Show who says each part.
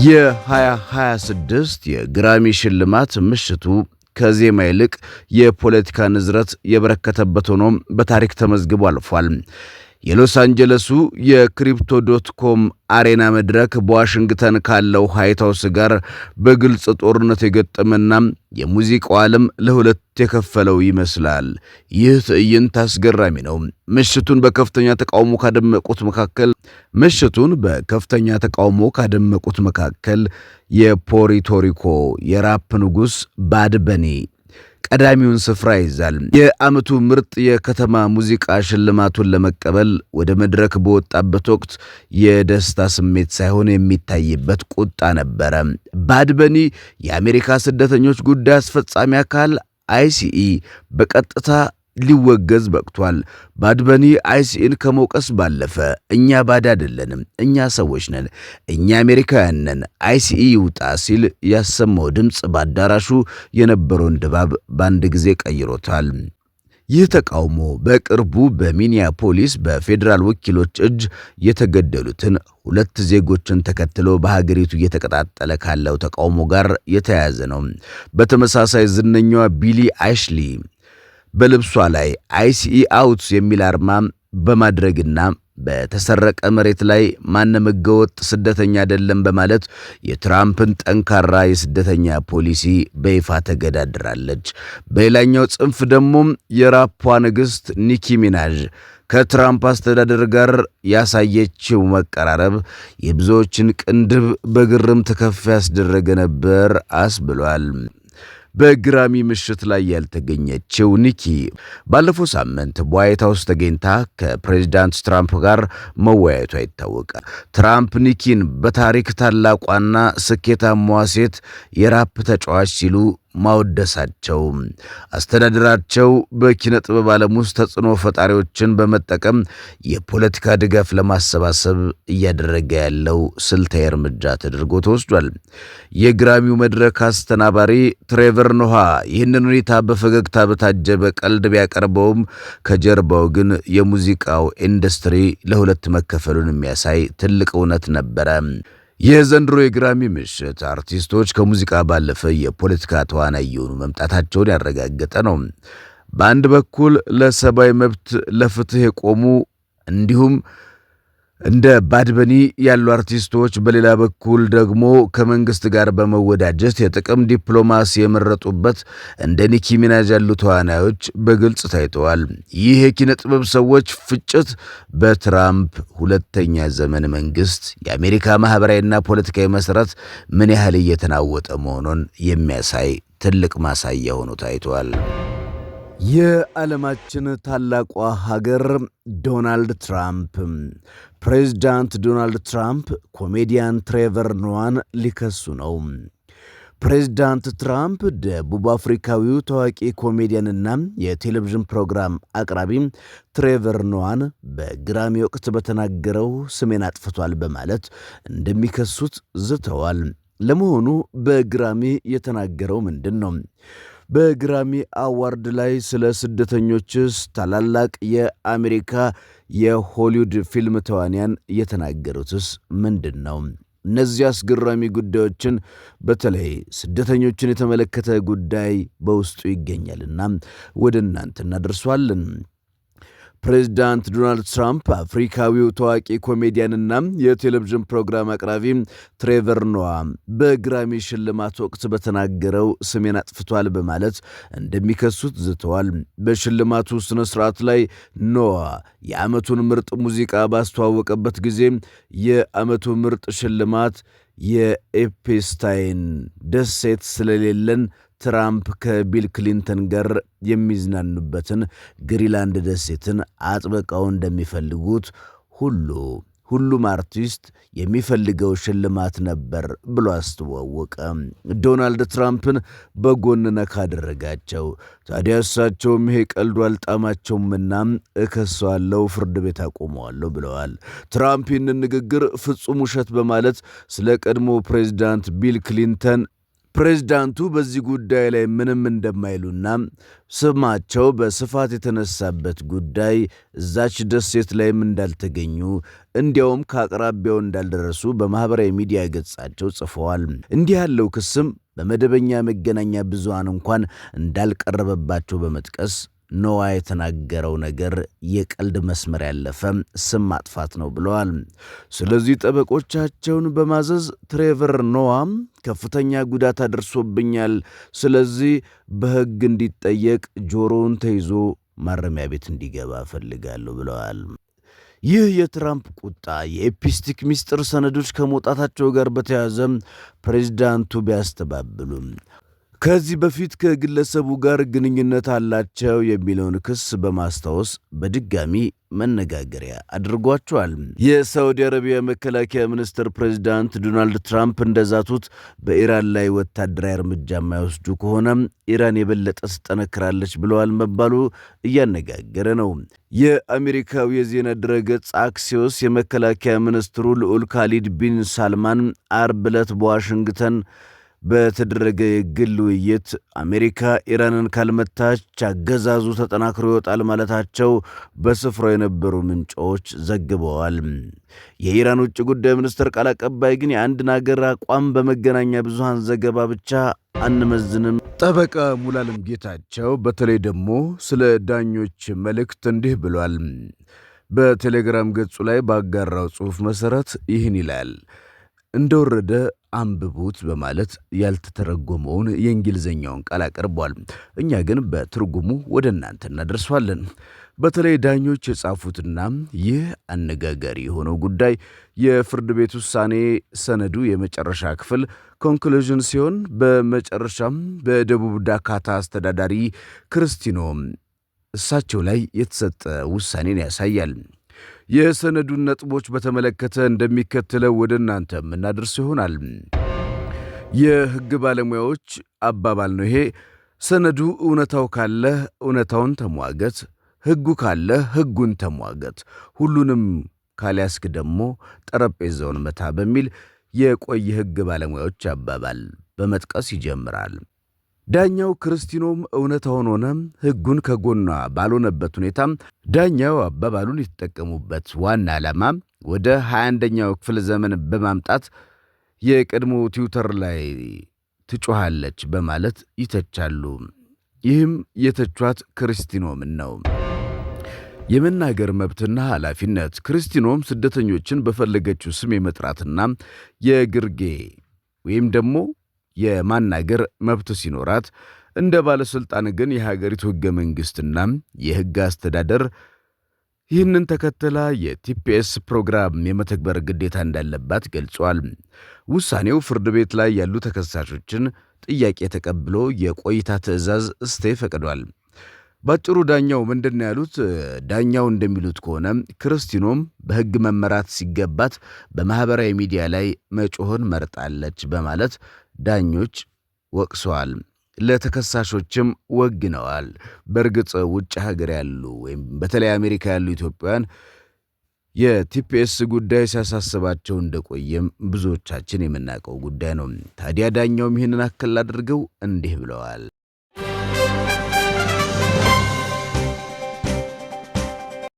Speaker 1: የ2026 የግራሚ ሽልማት ምሽቱ ከዜማ ይልቅ የፖለቲካ ንዝረት የበረከተበት ሆኖ በታሪክ ተመዝግቦ አልፏል። የሎስ አንጀለሱ የክሪፕቶ.ኮም አሬና መድረክ በዋሽንግተን ካለው ዋይት ሃውስ ጋር በግልጽ ጦርነት የገጠመና የሙዚቃው ዓለም ለሁለት የከፈለው ይመስላል። ይህ ትዕይንት አስገራሚ ነው። ምሽቱን በከፍተኛ ተቃውሞ ካደመቁት መካከል የፖርቶሪኮ የራፕ ንጉስ ባድ በኒ ቀዳሚውን ስፍራ ይዛል። የዓመቱ ምርጥ የከተማ ሙዚቃ ሽልማቱን ለመቀበል ወደ መድረክ በወጣበት ወቅት የደስታ ስሜት ሳይሆን የሚታይበት ቁጣ ነበረ። ባድ በኒ የአሜሪካ ስደተኞች ጉዳይ አስፈጻሚ አካል ICE በቀጥታ ሊወገዝ በቅቷል። ባድ በኒ ICEን ከመውቀስ ባለፈ እኛ ባድ አይደለንም፣ እኛ ሰዎች ነን፣ እኛ አሜሪካውያን ነን፣ ICE ይውጣ ሲል ያሰማው ድምፅ በአዳራሹ የነበረውን ድባብ በአንድ ጊዜ ቀይሮታል። ይህ ተቃውሞ በቅርቡ በሚኒያፖሊስ በፌዴራል ወኪሎች እጅ የተገደሉትን 2 ዜጎችን ተከትሎ በሀገሪቱ እየተቀጣጠለ ካለው ተቃውሞ ጋር የተያያዘ ነው። በተመሳሳይ ዝነኛዋ ቢሊ አይሽሊ በልብሷ ላይ ICE አውት የሚል አርማ በማድረግና በተሰረቀ መሬት ላይ ማንም ሕገወጥ ስደተኛ አይደለም በማለት የትራምፕን ጠንካራ የስደተኛ ፖሊሲ በይፋ ተገዳድራለች። በሌላኛው ጽንፍ ደግሞ የራፓ ንግሥት ኒኪ ሚናዥ ከትራምፕ አስተዳደር ጋር ያሳየችው መቀራረብ የብዙዎችን ቅንድብ በግርምት ከፍ ያስደረገ ነበር አስብሏል። በግራሚ ምሽት ላይ ያልተገኘችው ኒኪ ባለፈው ሳምንት በዋይት ሃውስ ተገኝታ ከፕሬዚዳንት ትራምፕ ጋር መወያየቷ ይታወቃል። ትራምፕ ኒኪን በታሪክ ታላቋና ስኬታማዋ ሴት የራፕ ተጫዋች ሲሉ ማወደሳቸው አስተዳደራቸው በኪነ ጥበብ ዓለም ውስጥ ተጽዕኖ ፈጣሪዎችን በመጠቀም የፖለቲካ ድጋፍ ለማሰባሰብ እያደረገ ያለው ስልታዊ እርምጃ ተደርጎ ተወስዷል። የግራሚው መድረክ አስተናባሪ ትሬቨር ኖሃ ይህንን ሁኔታ በፈገግታ በታጀበ ቀልድ ቢያቀርበውም ከጀርባው ግን የሙዚቃው ኢንዱስትሪ ለሁለት መከፈሉን የሚያሳይ ትልቅ እውነት ነበረ። የዘንድሮ የግራሚ ምሽት አርቲስቶች ከሙዚቃ ባለፈ የፖለቲካ ተዋናይ የሆኑ መምጣታቸውን ያረጋገጠ ነው። በአንድ በኩል ለሰብአዊ መብት ለፍትህ የቆሙ እንዲሁም እንደ ባድ በኒ ያሉ አርቲስቶች፣ በሌላ በኩል ደግሞ ከመንግስት ጋር በመወዳጀት የጥቅም ዲፕሎማሲ የመረጡበት እንደ ኒኪ ሚናጅ ያሉ ተዋናዮች በግልጽ ታይተዋል። ይህ የኪነ ጥበብ ሰዎች ፍጭት በትራምፕ ሁለተኛ ዘመን መንግስት የአሜሪካ ማህበራዊና ፖለቲካዊ መሰረት ምን ያህል እየተናወጠ መሆኑን የሚያሳይ ትልቅ ማሳያ ሆኖ ታይቷል። የዓለማችን ታላቋ ሀገር ዶናልድ ትራምፕ ፕሬዝዳንት ዶናልድ ትራምፕ ኮሜዲያን ትሬቨር ኖዋን ሊከሱ ነው። ፕሬዝዳንት ትራምፕ ደቡብ አፍሪካዊው ታዋቂ ኮሜዲያንና የቴሌቪዥን ፕሮግራም አቅራቢ ትሬቨር ኖዋን በግራሚ ወቅት በተናገረው ስሜን አጥፍቷል በማለት እንደሚከሱት ዝተዋል። ለመሆኑ በግራሚ የተናገረው ምንድን ነው? በግራሚ አዋርድ ላይ ስለ ስደተኞችስ ታላላቅ የአሜሪካ የሆሊውድ ፊልም ተዋንያን የተናገሩትስ ምንድን ነው? እነዚህ አስገራሚ ጉዳዮችን በተለይ ስደተኞችን የተመለከተ ጉዳይ በውስጡ ይገኛልና ወደ እናንተ እናደርሷለን። ፕሬዝዳንት ዶናልድ ትራምፕ አፍሪካዊው ታዋቂ ኮሜዲያንና የቴሌቪዥን ፕሮግራም አቅራቢ ትሬቨር ኖዋ በግራሚ ሽልማት ወቅት በተናገረው ስሜን አጥፍቷል በማለት እንደሚከሱት ዝተዋል። በሽልማቱ ስነ ስርዓት ላይ ኖዋ የዓመቱን ምርጥ ሙዚቃ ባስተዋወቀበት ጊዜ የዓመቱ ምርጥ ሽልማት የኤፕስታይን ደሴት ስለሌለን ትራምፕ ከቢል ክሊንተን ጋር የሚዝናኑበትን ግሪንላንድ ደሴትን አጥብቀው እንደሚፈልጉት ሁሉም አርቲስት የሚፈልገው ሽልማት ነበር ብሎ አስተዋወቀ። ዶናልድ ትራምፕን በጎን ነካ አደረጋቸው። ታዲያ እሳቸውም ይሄ ቀልዱ አልጣማቸውምና እከሰዋለሁ፣ ፍርድ ቤት አቆመዋለሁ ብለዋል። ትራምፕ ይህንን ንግግር ፍጹም ውሸት በማለት ስለ ቀድሞ ፕሬዝዳንት ቢል ክሊንተን ፕሬዝዳንቱ በዚህ ጉዳይ ላይ ምንም እንደማይሉና ስማቸው በስፋት የተነሳበት ጉዳይ እዛች ደሴት ላይም እንዳልተገኙ እንዲያውም ከአቅራቢያው እንዳልደረሱ በማህበራዊ ሚዲያ ገጻቸው ጽፈዋል። እንዲህ ያለው ክስም በመደበኛ መገናኛ ብዙሃን እንኳን እንዳልቀረበባቸው በመጥቀስ ኖዋ የተናገረው ነገር የቀልድ መስመር ያለፈ ስም ማጥፋት ነው ብለዋል። ስለዚህ ጠበቆቻቸውን በማዘዝ ትሬቨር ኖዋ ከፍተኛ ጉዳት አድርሶብኛል፣ ስለዚህ በሕግ እንዲጠየቅ ጆሮውን ተይዞ ማረሚያ ቤት እንዲገባ እፈልጋለሁ ብለዋል። ይህ የትራምፕ ቁጣ የኤፒስቲክ ሚስጥር ሰነዶች ከመውጣታቸው ጋር በተያያዘ ፕሬዝዳንቱ ቢያስተባብሉም ከዚህ በፊት ከግለሰቡ ጋር ግንኙነት አላቸው የሚለውን ክስ በማስታወስ በድጋሚ መነጋገሪያ አድርጓቸዋል። የሳዑዲ አረቢያ መከላከያ ሚኒስትር ፕሬዝዳንት ዶናልድ ትራምፕ እንደዛቱት በኢራን ላይ ወታደራዊ እርምጃ የማይወስዱ ከሆነ ኢራን የበለጠ ትጠነክራለች ብለዋል መባሉ እያነጋገረ ነው። የአሜሪካው የዜና ድረገጽ አክሲዮስ የመከላከያ ሚኒስትሩ ልዑል ካሊድ ቢን ሳልማን አርብ ዕለት በዋሽንግተን በተደረገ የግል ውይይት አሜሪካ ኢራንን ካልመታች አገዛዙ ተጠናክሮ ይወጣል ማለታቸው በስፍራው የነበሩ ምንጮች ዘግበዋል። የኢራን ውጭ ጉዳይ ሚኒስትር ቃል አቀባይ ግን የአንድን አገር አቋም በመገናኛ ብዙሃን ዘገባ ብቻ አንመዝንም። ጠበቃ ሙሉዓለም ጌታቸው በተለይ ደግሞ ስለ ዳኞች መልእክት እንዲህ ብሏል። በቴሌግራም ገጹ ላይ ባጋራው ጽሑፍ መሠረት ይህን ይላል። እንደወረደ አንብቡት በማለት ያልተተረጎመውን የእንግሊዝኛውን ቃል አቅርቧል። እኛ ግን በትርጉሙ ወደ እናንተ እናደርሷለን። በተለይ ዳኞች የጻፉትና ይህ አነጋጋሪ የሆነው ጉዳይ የፍርድ ቤት ውሳኔ ሰነዱ የመጨረሻ ክፍል ኮንክሉዥን ሲሆን በመጨረሻም በደቡብ ዳካታ አስተዳዳሪ ክርስቲኖ እሳቸው ላይ የተሰጠ ውሳኔን ያሳያል። የሰነዱን ነጥቦች በተመለከተ እንደሚከተለው ወደ እናንተ የምናደርስ ይሆናል። የሕግ ባለሙያዎች አባባል ነው ይሄ። ሰነዱ እውነታው ካለ እውነታውን ተሟገት፣ ሕጉ ካለ ሕጉን ተሟገት፣ ሁሉንም ካልያስክ ደግሞ ጠረጴዛውን መታ በሚል የቆየ ሕግ ባለሙያዎች አባባል በመጥቀስ ይጀምራል። ዳኛው ክርስቲኖም እውነታውን ሆነ ሕጉን ከጎኗ ባልሆነበት ሁኔታ ዳኛው አባባሉን የተጠቀሙበት ዋና ዓላማ ወደ 21ኛው ክፍለ ዘመን በማምጣት የቀድሞ ትዊተር ላይ ትጮኻለች በማለት ይተቻሉ። ይህም የተቿት ክርስቲኖምን ነው። የመናገር መብትና ኃላፊነት ክርስቲኖም ስደተኞችን በፈለገችው ስም የመጥራትና የግርጌ ወይም ደግሞ የማናገር መብት ሲኖራት እንደ ባለስልጣን ግን የሀገሪቱ ሕገ መንግስትና የሕግ አስተዳደር ይህንን ተከተላ የቲፒኤስ ፕሮግራም የመተግበር ግዴታ እንዳለባት ገልጿል። ውሳኔው ፍርድ ቤት ላይ ያሉ ተከሳሾችን ጥያቄ ተቀብሎ የቆይታ ትዕዛዝ ፈቅዷል። ባጭሩ ዳኛው ምንድን ነው ያሉት? ዳኛው እንደሚሉት ከሆነ ክርስቲኖም በሕግ መመራት ሲገባት በማህበራዊ ሚዲያ ላይ መጮህን መርጣለች በማለት ዳኞች ወቅሰዋል። ለተከሳሾችም ወግነዋል። በእርግጥ ውጭ ሀገር ያሉ ወይም በተለይ አሜሪካ ያሉ ኢትዮጵያውያን የቲፒኤስ ጉዳይ ሲያሳስባቸው እንደቆየም ብዙዎቻችን የምናውቀው ጉዳይ ነው። ታዲያ ዳኛውም ይህንን አክል አድርገው እንዲህ ብለዋል።